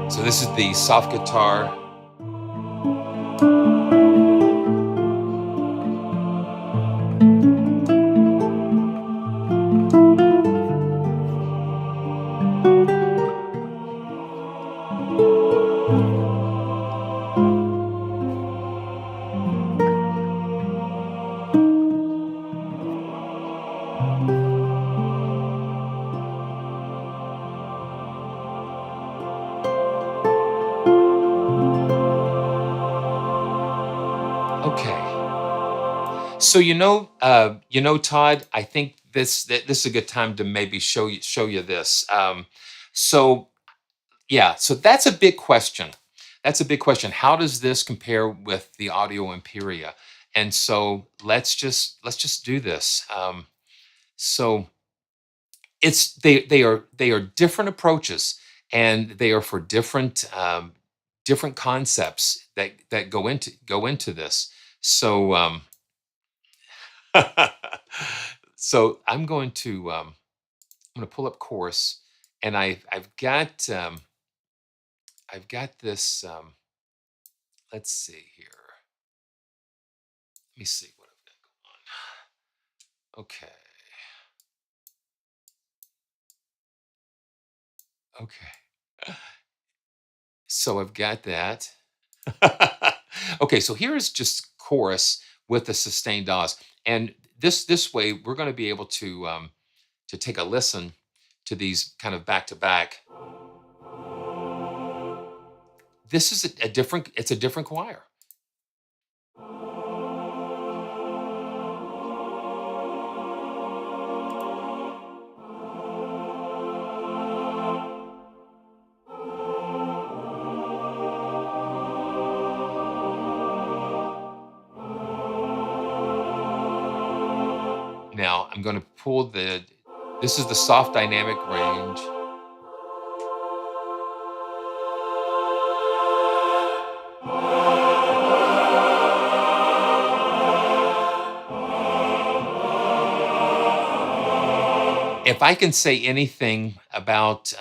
So this is the soft guitar. Okay. So Todd, I think this is a good time to maybe show you this. So yeah, so that's a big question. That's a big question. How does this compare with the Audio Imperia? And so let's just do this. So they are different approaches, and they are for different concepts that go into this. So so I'm going to pull up chorus, and I've got this. Let's see here. Let me see what I've got going on. Okay. Okay. So I've got that. Okay, so here is just chorus with the sustained DAWs. And this way we're going to be able to take a listen to these kind of back to back. This is it's a different choir. Now I'm going to pull this is the soft dynamic range. If I can say anything about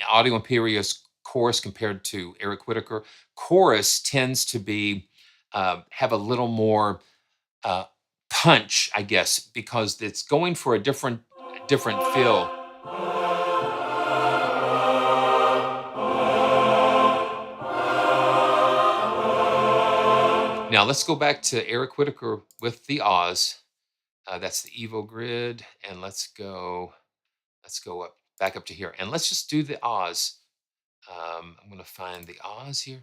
Audio Imperia's chorus compared to Eric Whitacre, chorus tends to be have a little more punch, I guess, because it's going for a different feel. Now let's go back to Eric Whitacre with the Oz. That's the Evo grid, and let's go up back up to here, and let's just do the Oz. I'm going to find the Oz here.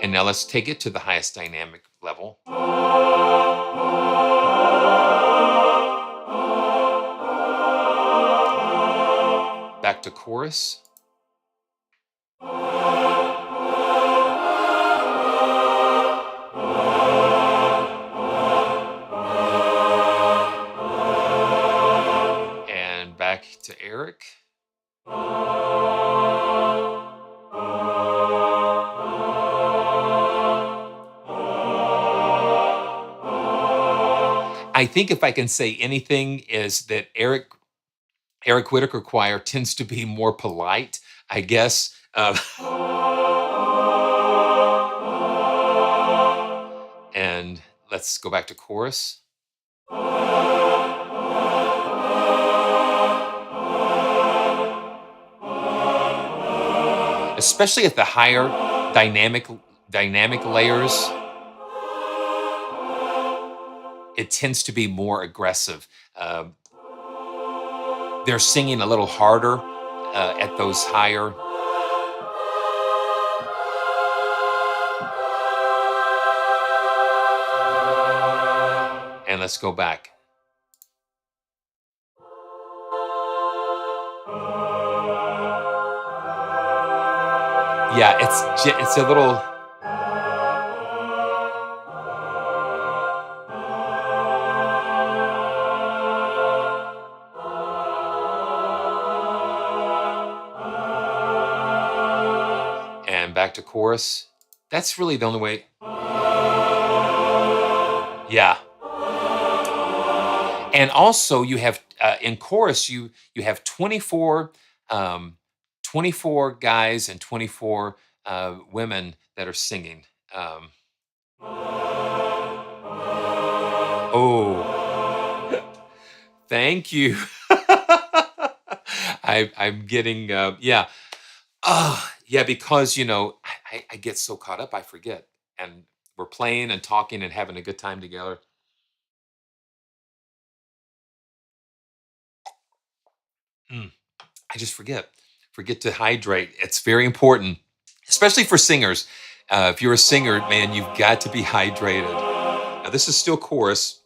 And now let's take it to the highest dynamic level. Back to chorus. And back to Eirc. I think if I can say anything is that Eric Whitacre choir tends to be more polite, I guess. And let's go back to chorus. Especially at the higher dynamic layers, it tends to be more aggressive. They're singing a little harder at those higher. And let's go back. Yeah, it's a little. And back to chorus. That's really the only way. Yeah. And also you have in chorus you have 24 guys and 24 women that are singing. Oh, thank you. I'm getting yeah. Yeah, because I get so caught up I forget, and we're playing and talking and having a good time together. I just forget to hydrate. It's very important, especially for singers. If you're a singer, man, you've got to be hydrated. Now this is still chorus.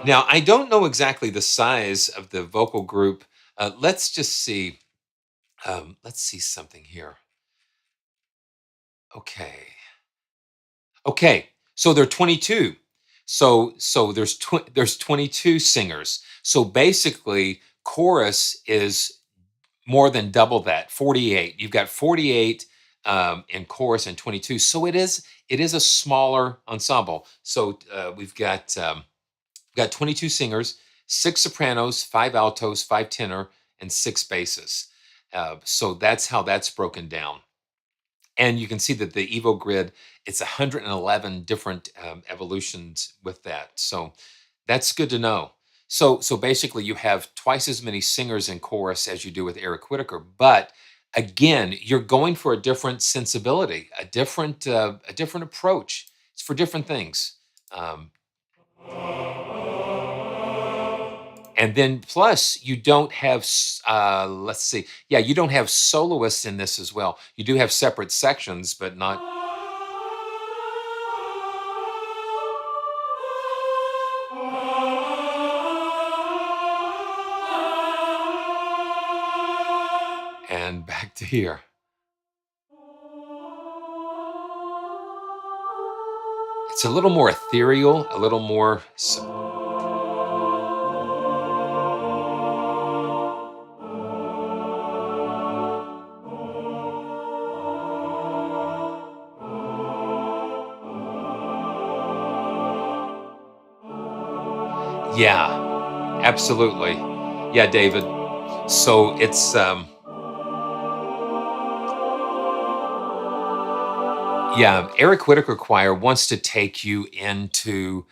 Now I don't know exactly the size of the vocal group. Let's just see. Let's see something here. Okay. So they're 22. So there's 22 singers. So basically, chorus is more than double that, 48. You've got 48 in chorus and 22. So it is a smaller ensemble. So we've got 22 singers, 6 sopranos, 5 altos, 5 tenor, and 6 basses. So that's how that's broken down. And you can see that the Evo grid, it's 111 different evolutions with that. So that's good to know. So basically you have twice as many singers in chorus as you do with Eric Whitacre. But again, you're going for a different sensibility, a different approach. It's for different things. And then plus you don't have, let's see. Yeah, you don't have soloists in this as well. You do have separate sections, but not. And back to here. It's a little more ethereal, a little more. Yeah, absolutely. Yeah, David. So it's Yeah, Eric Whitacre Choir wants to take you into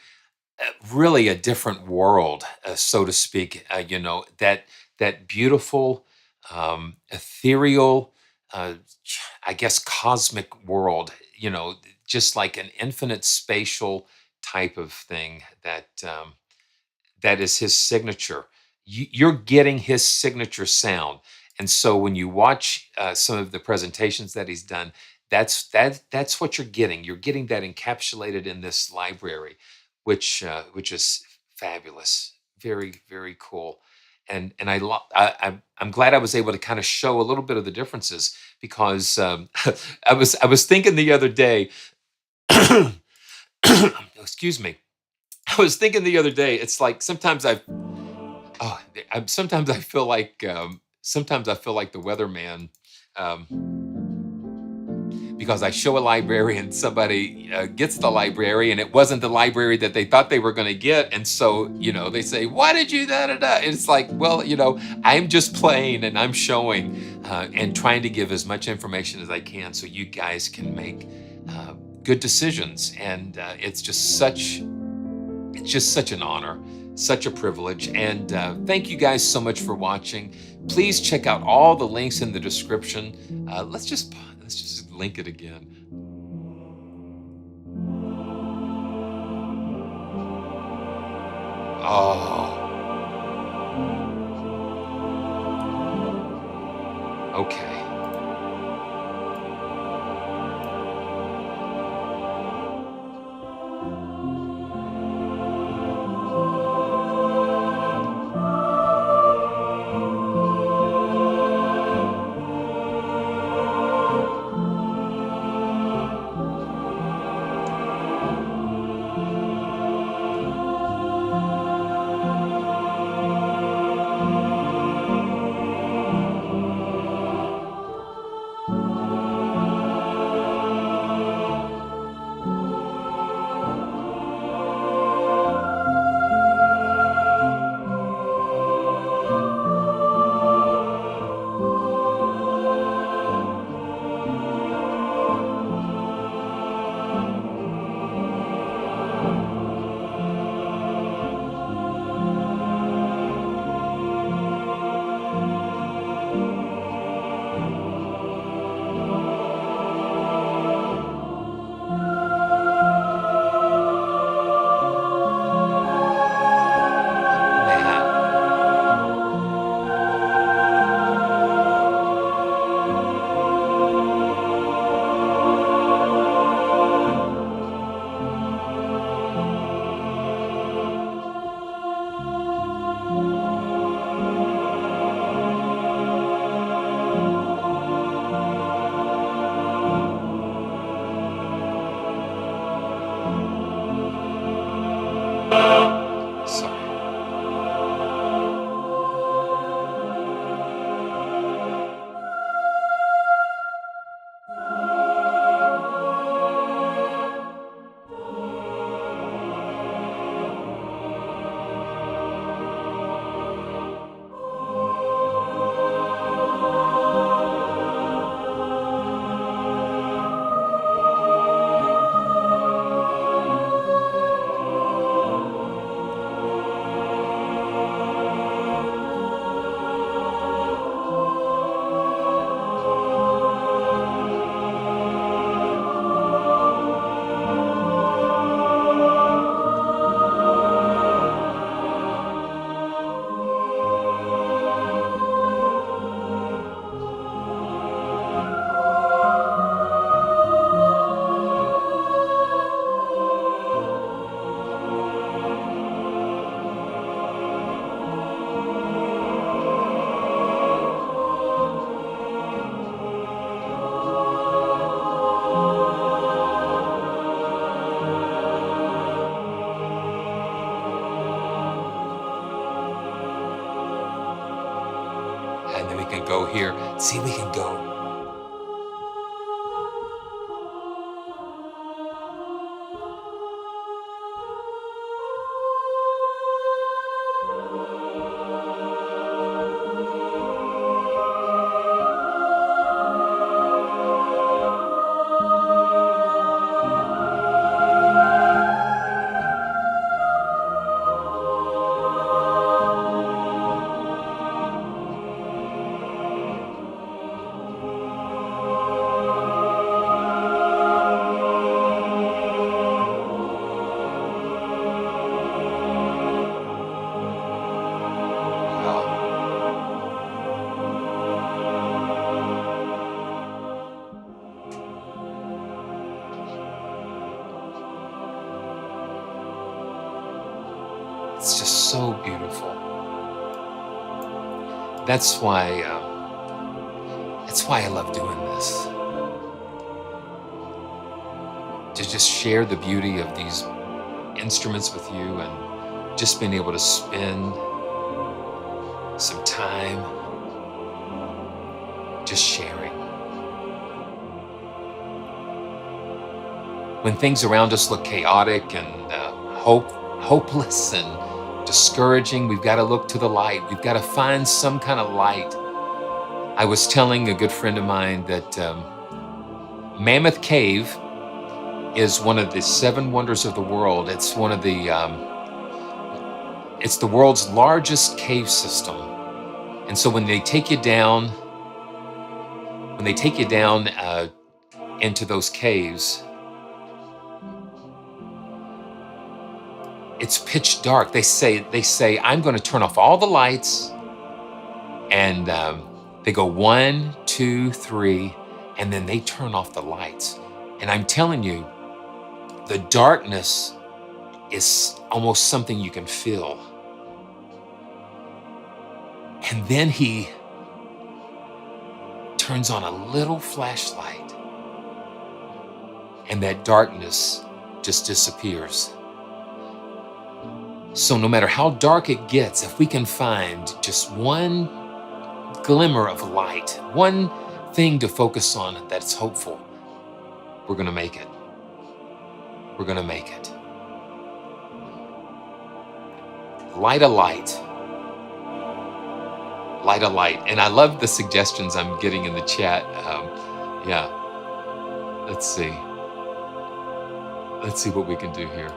really a different world, so to speak. That beautiful, ethereal, uh, I guess, cosmic world. Just like an infinite spatial type of thing that is his signature. You're getting his signature sound, and so when you watch some of the presentations that he's done, that's what you're getting. You're getting that encapsulated in this library, which is fabulous, very very cool. And I'm glad I was able to kind of show a little bit of the differences because I was thinking the other day. Excuse me. I was thinking the other day. It's like oh, sometimes I feel like the weatherman, um, because I show a library and somebody gets the library and it wasn't the library that they thought they were going to get, and so they say, "Why did you da da da?" And it's like, well, I'm just playing and I'm showing and trying to give as much information as I can so you guys can make good decisions, and it's just such an honor, such a privilege. And thank you guys so much for watching. Please check out all the links in the description. Let's just link it again. Oh, okay. Man. Sorry. And then we can go here. See, we can go. It's just so beautiful. That's why I love doing this. To just share the beauty of these instruments with you and just being able to spend some time just sharing. When things around us look chaotic and hopeless and discouraging, we've got to look to the light. We've got to find some kind of light. I was telling a good friend of mine that Mammoth Cave is one of the 7 wonders of the world. It's one of the, it's the world's largest cave system. And so when they take you down, into those caves, it's pitch dark. They say, I'm going to turn off all the lights, and they go 1, 2, 3, and then they turn off the lights. And I'm telling you, the darkness is almost something you can feel. And then he turns on a little flashlight, and that darkness just disappears. So no matter how dark it gets, if we can find just one glimmer of light, one thing to focus on that's hopeful, we're going to make it. We're going to make it. Light a light. Light a light. And I love the suggestions I'm getting in the chat. Yeah. Let's see. Let's see what we can do here.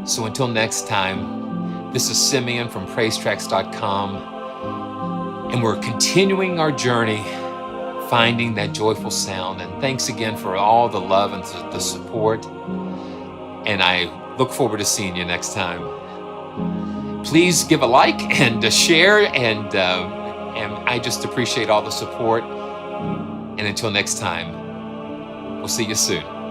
So until next time, this is Simeon from PraiseTracks.com, and we're continuing our journey finding that joyful sound. And thanks again for all the love and the support. And I look forward to seeing you next time. Please give a like and a share, and I just appreciate all the support. And until next time, we'll see you soon.